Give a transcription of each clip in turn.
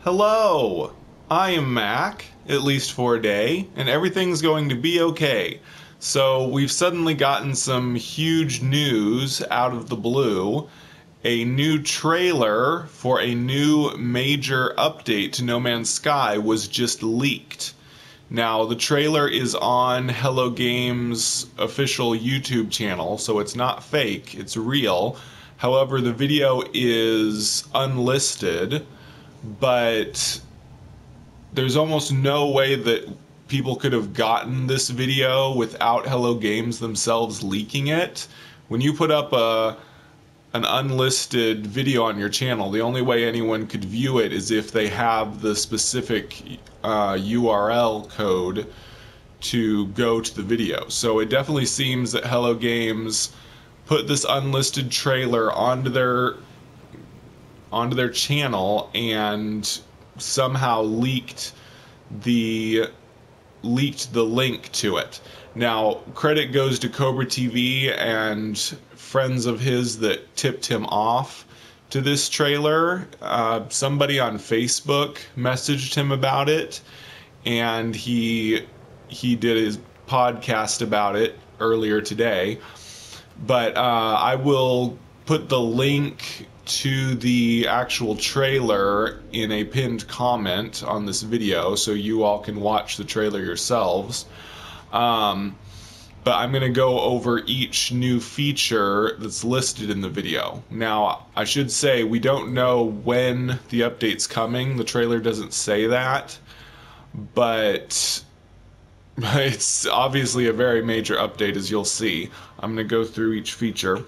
Hello! I am Mac, at least for a day, and everything's going to be okay. So we've suddenly gotten some huge news out of the blue. A new trailer for a new major update to No Man's Sky was just leaked. Now, the trailer is on Hello Games' official YouTube channel, so it's not fake, it's real. However, the video is unlisted, but there's almost no way that people could have gotten this video without Hello Games themselves leaking it. When you put up an unlisted video on your channel, the only way anyone could view it is if they have the specific URL code to go to the video. So it definitely seems that Hello Games put this unlisted trailer onto their channel and somehow leaked the link to it. Now, credit goes to Cobra TV and friends of his that tipped him off to this trailer. Somebody on Facebook messaged him about it, and he did his podcast about it earlier today. But I will put the link to the actual trailer in a pinned comment on this video so you all can watch the trailer yourselves. But I'm going to go over each new feature that's listed in the video. Now, I should say we don't know when the update's coming. The trailer doesn't say that, but it's obviously a very major update, as you'll see. I'm going to go through each feature.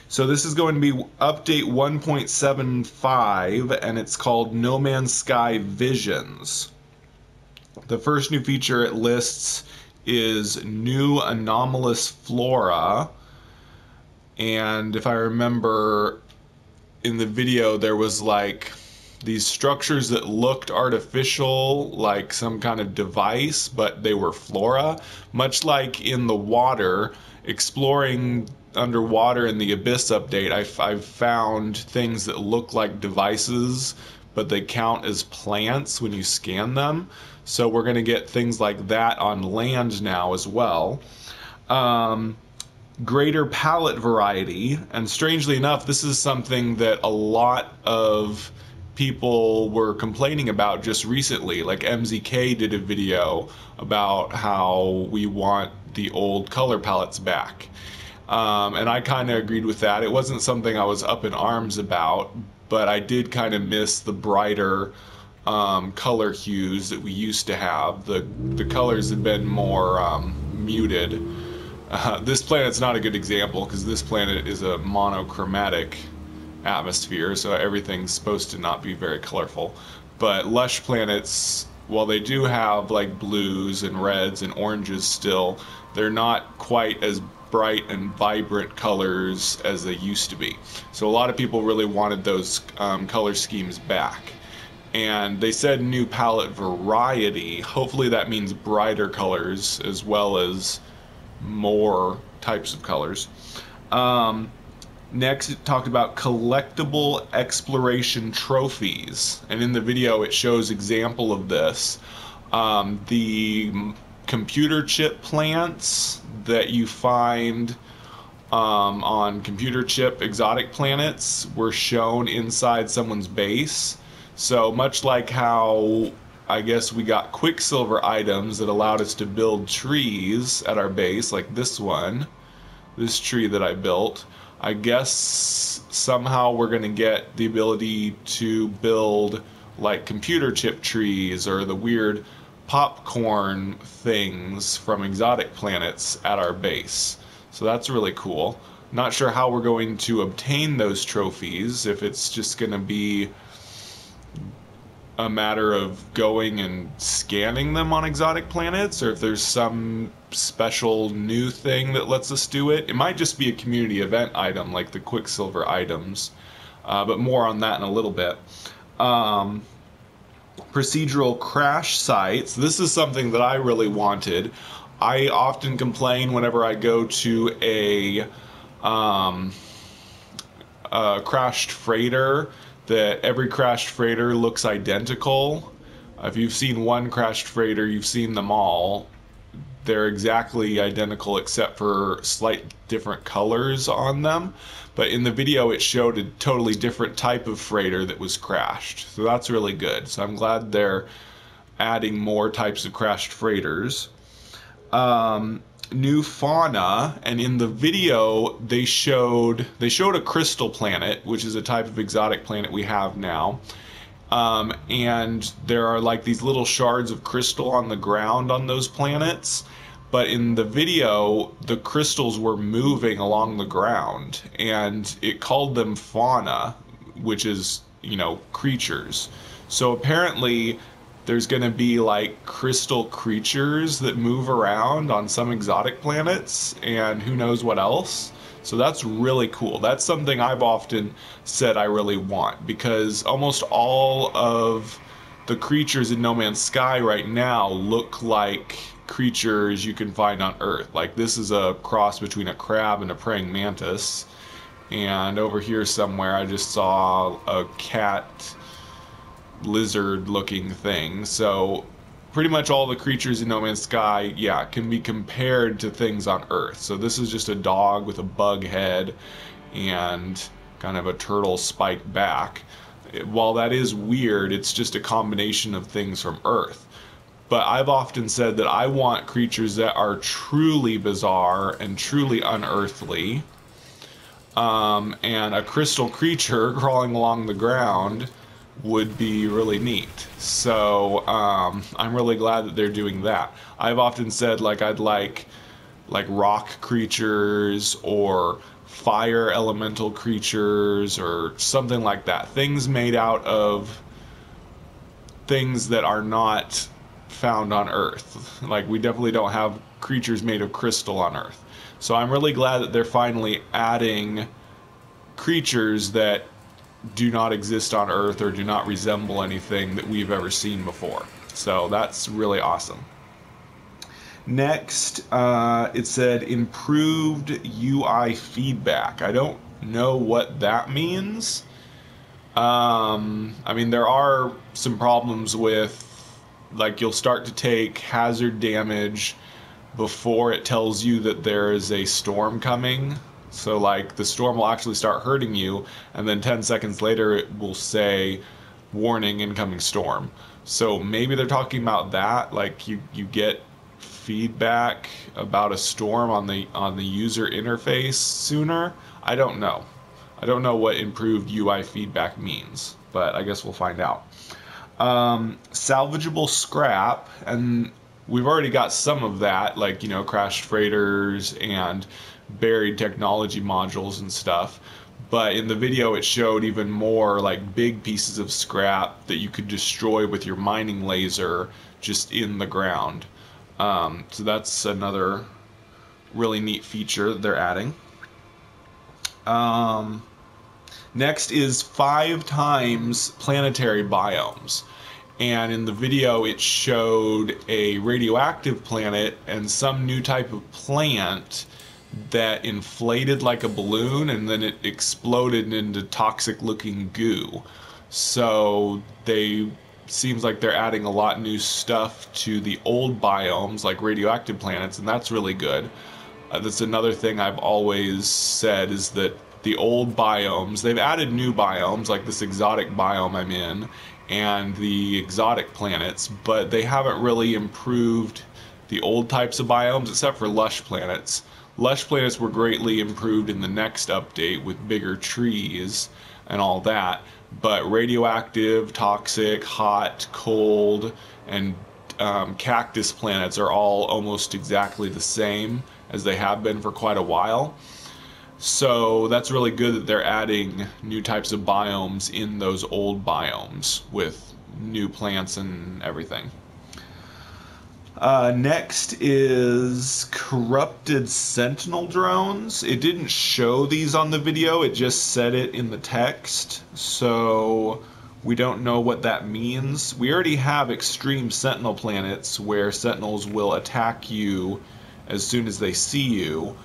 So this is going to be update 1.75, and it's called No Man's Sky Visions. The first new feature it lists is new anomalous flora, and if I remember in the video there was like these structures that looked artificial, like some kind of device, but they were flora, much like in the water. Exploring underwater in the Abyss update, I've found things that look like devices, but they count as plants when you scan them. So we're going to get things like that on land now as well. Greater palette variety, and strangely enough, this is something that a lot of people were complaining about just recently. Like MZK did a video about how we want the old color palettes back. And I kind of agreed with that. It wasn't something I was up in arms about, but I did kind of miss the brighter color hues that we used to have. The colors have been more muted. This planet's not a good example because this planet is a monochromatic atmosphere, so everything's supposed to not be very colorful. But lush planets, while they do have like blues and reds and oranges still, they're not quite as bright and vibrant colors as they used to be. So a lot of people really wanted those color schemes back. And they said new palette variety. Hopefully that means brighter colors as well as more types of colors. Next, it talked about collectible exploration trophies, and in the video it shows example of this. The computer chip plants that you find on computer chip exotic planets were shown inside someone's base. So much like how I guess we got Quicksilver items that allowed us to build trees at our base, like this one, this tree that I built, I guess somehow we're going to get the ability to build like computer chip trees or the weird popcorn things from exotic planets at our base. So that's really cool. Not sure how we're going to obtain those trophies, if it's just going to be a matter of going and scanning them on exotic planets, or if there's some special new thing that lets us do it. It might just be a community event item like the Quicksilver items, but more on that in a little bit. Procedural crash sites. This is something that I really wanted. I often complain whenever I go to a crashed freighter that every crashed freighter looks identical. If you've seen one crashed freighter, you've seen them all. They're exactly identical except for slight different colors on them. But in the video, it showed a totally different type of freighter that was crashed. So that's really good. So I'm glad they're adding more types of crashed freighters. New fauna, and in the video they showed a crystal planet, which is a type of exotic planet we have now. And there are like these little shards of crystal on the ground on those planets. But in the video, the crystals were moving along the ground, and it called them fauna, which is, you know, creatures. So apparently there's going to be like crystal creatures that move around on some exotic planets, and who knows what else. So that's really cool. That's something I've often said I really want, because almost all of the creatures in No Man's Sky right now look like creatures you can find on Earth. Like this is a cross between a crab and a praying mantis. And over here somewhere I just saw a cat lizard looking thing. So pretty much all the creatures in No Man's Sky, yeah, can be compared to things on Earth. So this is just a dog with a bug head and kind of a turtle spiked back. While that is weird, it's just a combination of things from Earth. But I've often said that I want creatures that are truly bizarre and truly unearthly. And a crystal creature crawling along the ground would be really neat. So I'm really glad that they're doing that. I've often said like I'd like rock creatures or fire elemental creatures or something like that. Things made out of things that are not found on Earth. Like we definitely don't have creatures made of crystal on Earth. So I'm really glad that they're finally adding creatures that do not exist on Earth or do not resemble anything that we've ever seen before. So that's really awesome. Next, it said improved UI feedback. I don't know what that means. I mean, there are some problems with, like, you'll start to take hazard damage before it tells you that there is a storm coming. So like the storm will actually start hurting you, and then 10 seconds later it will say warning, incoming storm. So maybe they're talking about that, like you get feedback about a storm on the user interface sooner. I don't know what improved UI feedback means, but I guess we'll find out. Salvageable scrap, and we've already got some of that, like, you know, crashed freighters and buried technology modules and stuff. But in the video it showed even more like big pieces of scrap that you could destroy with your mining laser just in the ground. So that's another really neat feature that they're adding. Next is 5 times planetary biomes. And in the video it showed a radioactive planet and some new type of plant that inflated like a balloon, and then it exploded into toxic looking goo. So seems like they're adding a lot new stuff to the old biomes, like radioactive planets, and that's really good. That's another thing I've always said, is that the old biomes, they've added new biomes like this exotic biome I'm in and the exotic planets, but they haven't really improved the old types of biomes except for lush planets. Lush planets were greatly improved in the next update with bigger trees and all that, but radioactive, toxic, hot, cold, and cactus planets are all almost exactly the same as they have been for quite a while. So that's really good that they're adding new types of biomes in those old biomes with new plants and everything. Next is corrupted Sentinel drones. It didn't show these on the video, it just said it in the text, so we don't know what that means. We already have extreme Sentinel planets where Sentinels will attack you as soon as they see you.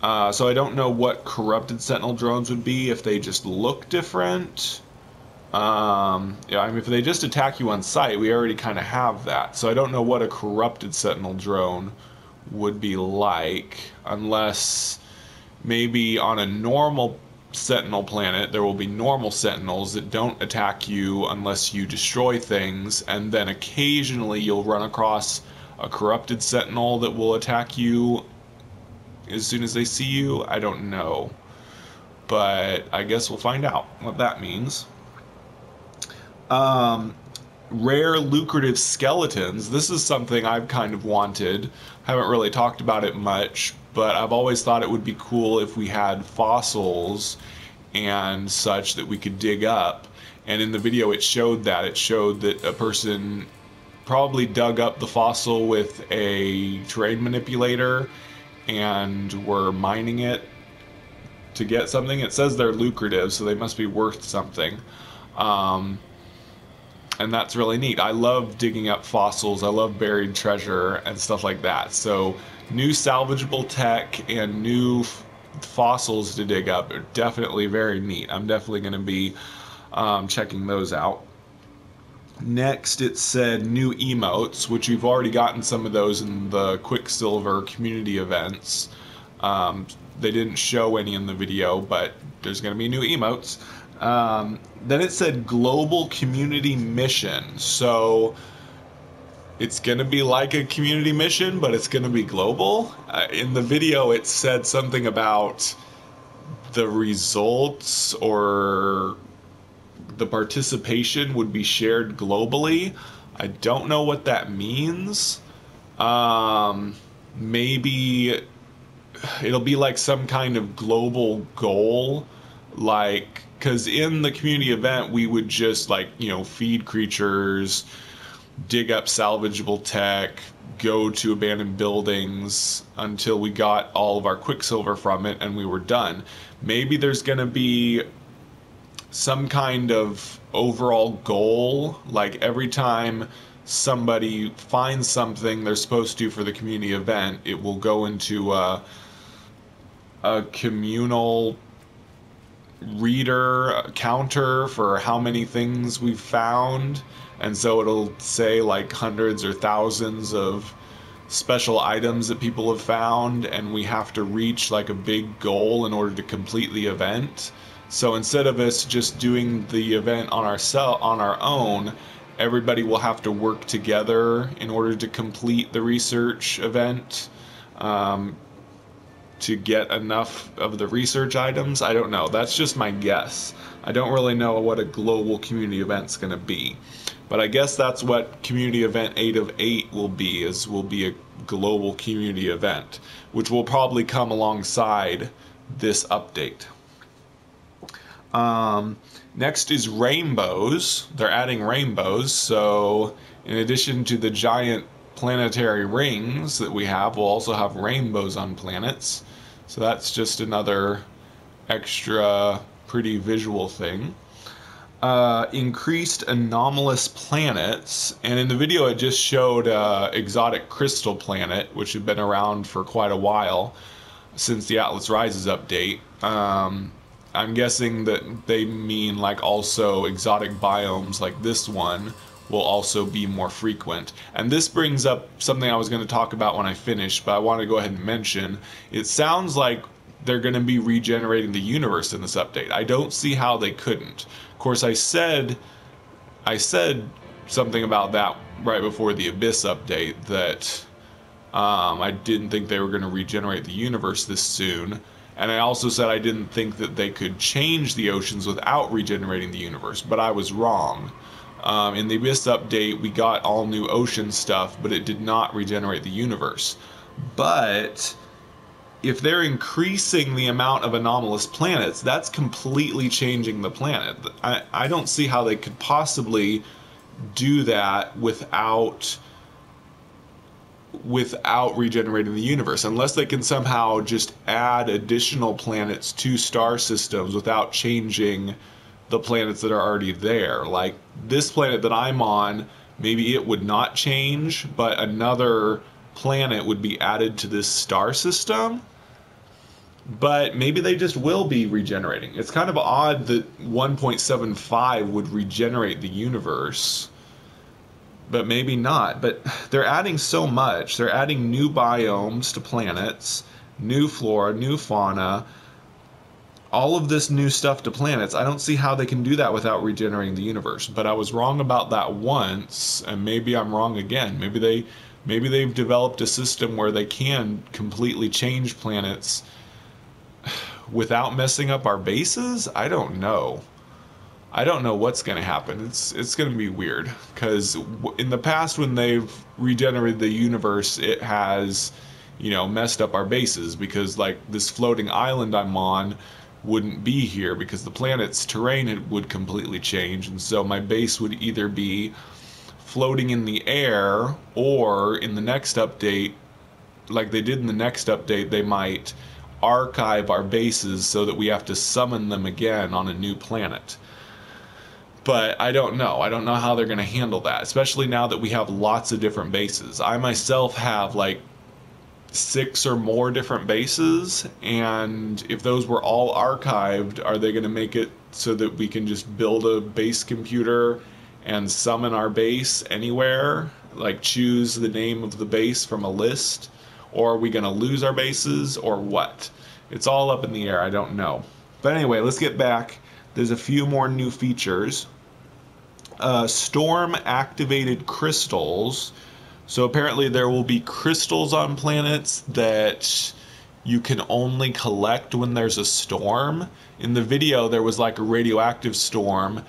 So I don't know what corrupted Sentinel drones would be, if they just look different Yeah, I mean, if they just attack you on sight, we already kind of have that. So I don't know what a corrupted Sentinel drone would be like, unless maybe on a normal Sentinel planet, there will be normal Sentinels that don't attack you unless you destroy things, and then occasionally you'll run across a corrupted Sentinel that will attack you as soon as they see you. I don't know. But I guess we'll find out what that means. Rare lucrative skeletons. This is something I've kind of wanted. Haven't really talked about it much, but I've always thought it would be cool if we had fossils and such that we could dig up. And in the video it showed that. It showed that a person probably dug up the fossil with a terrain manipulator and were mining it to get something. It says they're lucrative, so they must be worth something. And that's really neat. I love digging up fossils. I love buried treasure and stuff like that. So new salvageable tech and new fossils to dig up are definitely very neat. I'm definitely going to be checking those out. Next, it said new emotes, which we've already gotten some of those in the Quicksilver community events. They didn't show any in the video, but there's going to be new emotes. Then it said global community mission. So it's going to be like a community mission, but it's going to be global. In the video, it said something about the results or the participation would be shared globally. I don't know what that means. Maybe it'll be like some kind of global goal, like, because in the community event we would just, like, you know, feed creatures, dig up salvageable tech, go to abandoned buildings until we got all of our Quicksilver from it and we were done. Maybe there's going to be some kind of overall goal, like every time somebody finds something they're supposed to for the community event, it will go into a communal reader counter for how many things we've found, and so it'll say like hundreds or thousands of special items that people have found, and we have to reach like a big goal in order to complete the event. So instead of us just doing the event on our own, everybody will have to work together in order to complete the research event, to get enough of the research items. I don't know. That's just my guess. I don't really know what a global community event's going to be. But I guess that's what community event 8 of 8 will be a global community event, which will probably come alongside this update. Next is rainbows. They're adding rainbows, so in addition to the giant planetary rings that we have, we'll also have rainbows on planets. So that's just another extra pretty visual thing. Increased anomalous planets, and in the video it just showed exotic crystal planet, which had been around for quite a while since the Atlas Rises update. I'm guessing that they mean like also exotic biomes like this one will also be more frequent. And this brings up something I was going to talk about when I finish, but I want to go ahead and mention. It sounds like they're going to be regenerating the universe in this update. I don't see how they couldn't. Of course, I said something about that right before the Abyss update, that I didn't think they were going to regenerate the universe this soon. And I also said I didn't think that they could change the oceans without regenerating the universe, but I was wrong. In the Abyss update, we got all new ocean stuff, but it did not regenerate the universe. But if they're increasing the amount of anomalous planets, that's completely changing the planet. I don't see how they could possibly do that without regenerating the universe, unless they can somehow just add additional planets to star systems without changing the planets that are already there. Like this planet that I'm on, maybe it would not change, but another planet would be added to this star system. But maybe they just will be regenerating. It's kind of odd that 1.75 would regenerate the universe, but maybe not. But they're adding so much. They're adding new biomes to planets, new flora, new fauna, all of this new stuff to planets. I don't see how they can do that without regenerating the universe. But I was wrong about that once, and maybe I'm wrong again. Maybe they've developed a system where they can completely change planets without messing up our bases. I don't know. I don't know what's going to happen. It's going to be weird, because in the past when they've regenerated the universe, it has, you know, messed up our bases, because like this floating island I'm on wouldn't be here because the planet's terrain would completely change, and so my base would either be floating in the air, or in the next update, like they did in the next update, they might archive our bases so that we have to summon them again on a new planet. But I don't know. I don't know how they're going to handle that, especially now that we have lots of different bases. I myself have like 6 or more different bases, and if those were all archived, are they going to make it so that we can just build a base computer and summon our base anywhere? Like choose the name of the base from a list? Or are we going to lose our bases, or what? It's all up in the air. I don't know. But anyway, let's get back. There's a few more new features. Storm activated crystals. So apparently there will be crystals on planets that you can only collect when there's a storm. In the video, there was like a radioactive storm,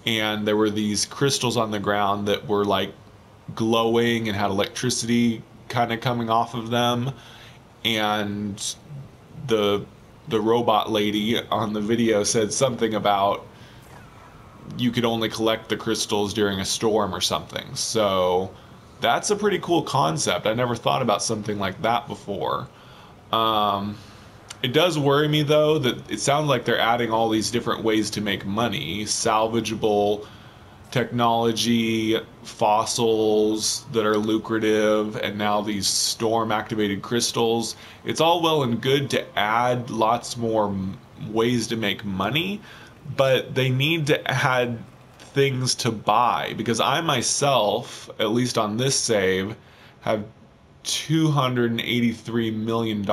and there were these crystals on the ground that were like glowing and had electricity kind of coming off of them, and the robot lady on the video said something about you could only collect the crystals during a storm or something. So that's a pretty cool concept. I never thought about something like that before. It does worry me though that it sounds like they're adding all these different ways to make money, salvageable technology, fossils that are lucrative, and now these storm activated crystals. It's all well and good to add lots more ways to make money, but they need to add things to buy, because I myself, at least on this save, have $283 million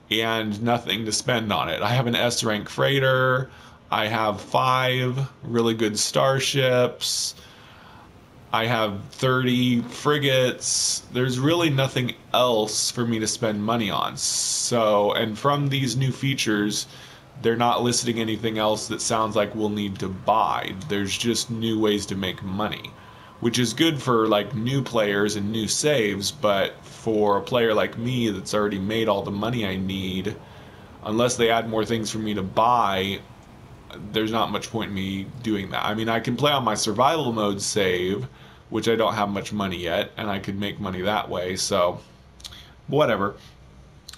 and nothing to spend on it. I have an S rank freighter, I have 5 really good starships, I have 30 frigates. There's really nothing else for me to spend money on. So, and from these new features, they're not listing anything else that sounds like we'll need to buy. There's just new ways to make money, which is good for like new players and new saves, but for a player like me that's already made all the money I need, unless they add more things for me to buy, there's not much point in me doing that. I mean, I can play on my survival mode save, which I don't have much money yet, and I could make money that way, so whatever.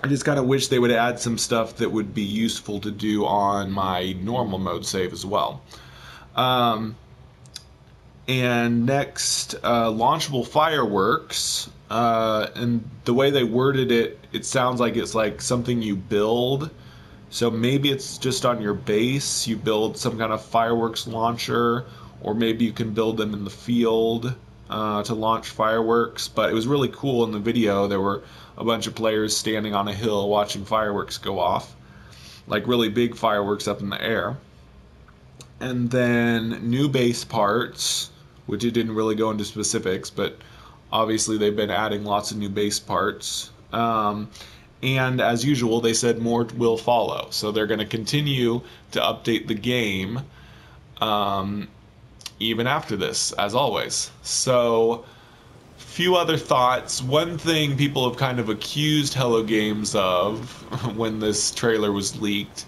I just kind of wish they would add some stuff that would be useful to do on my normal mode save as well. And next, launchable fireworks. And the way they worded it, it sounds like it's like something you build. So maybe it's just on your base, you build some kind of fireworks launcher, or maybe you can build them in the field to launch fireworks. But it was really cool in the video. There were a bunch of players standing on a hill watching fireworks go off, like really big fireworks up in the air. And then new base parts, which it didn't really go into specifics, but obviously they've been adding lots of new base parts. And as usual, they said more will follow. So they're going to continue to update the game even after this, as always. So, few other thoughts. One thing people have kind of accused Hello Games of when this trailer was leaked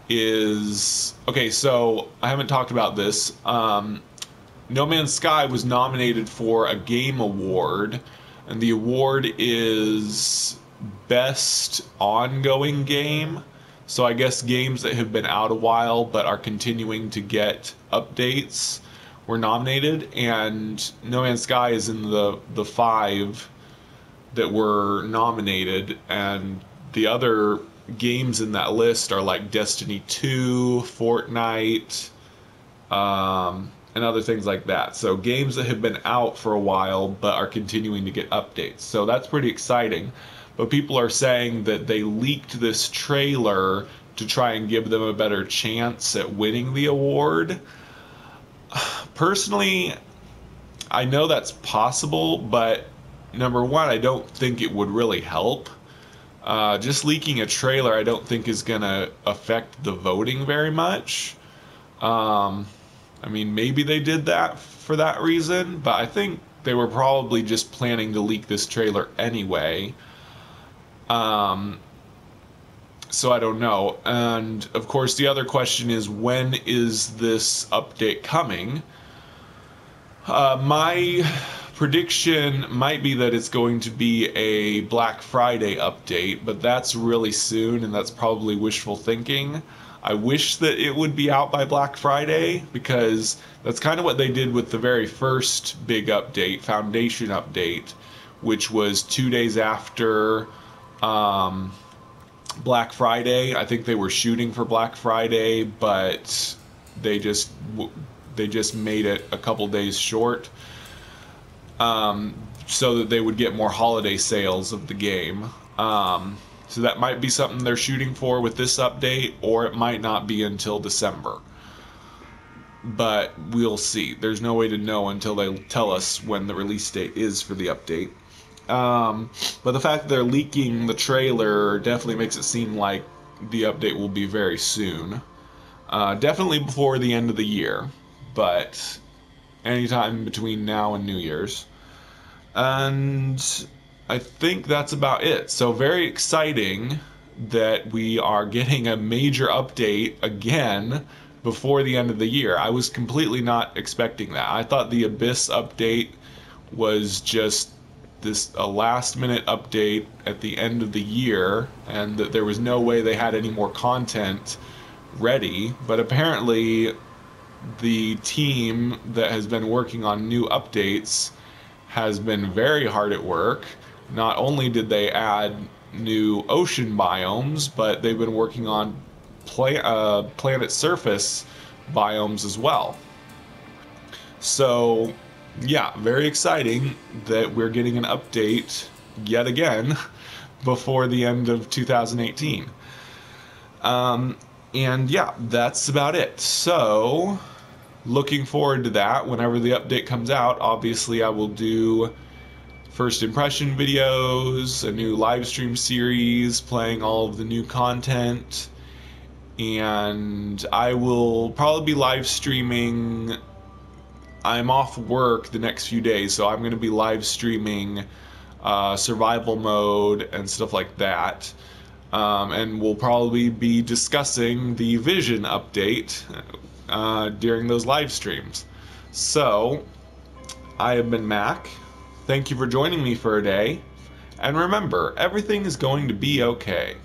is... Okay, so I haven't talked about this. No Man's Sky was nominated for a game award, and the award is Best Ongoing Game. So I guess games that have been out a while but are continuing to get updates were nominated, and No Man's Sky is in the 5 that were nominated, and the other games in that list are like Destiny 2, Fortnite, and other things like that. So games that have been out for a while but are continuing to get updates. So that's pretty exciting. But people are saying that they leaked this trailer to try and give them a better chance at winning the award. Personally, I know that's possible, but number one, I don't think it would really help. Just leaking a trailer, I don't think is going to affect the voting very much. I mean, maybe they did that for that reason, but I think they were probably just planning to leak this trailer anyway. So I don't know. And of course, the other question is, when is this update coming? My prediction might be that it's going to be a Black Friday update, but that's really soon, and that's probably wishful thinking. I wish that it would be out by Black Friday, because that's kind of what they did with the very first big update, Foundation update, which was 2 days after Black Friday. I think they were shooting for Black Friday, but they just made it a couple days short, so that they would get more holiday sales of the game. So that might be something they're shooting for with this update, or it might not be until December. But we'll see. There's no way to know until they tell us when the release date is for the update. But the fact that they're leaking the trailer definitely makes it seem like the update will be very soon. Definitely before the end of the year, but anytime between now and New Year's. And I think that's about it. So very exciting that we are getting a major update again before the end of the year. I was completely not expecting that. I thought the Abyss update was just a last minute update at the end of the year, and that there was no way they had any more content ready. But apparently the team that has been working on new updates has been very hard at work. Not only did they add new ocean biomes, but they've been working on planet surface biomes as well. So yeah, very exciting that we're getting an update yet again before the end of 2018. And yeah, that's about it. So looking forward to that. Whenever the update comes out, obviously I will do first impression videos, a new live stream series playing all of the new content, and I will probably be live streaming. I'm off work the next few days, so I'm going to be live streaming survival mode and stuff like that. And we'll probably be discussing the Vision update during those live streams. So, I have been Mac. Thank you for joining me for a day. And remember, everything is going to be okay.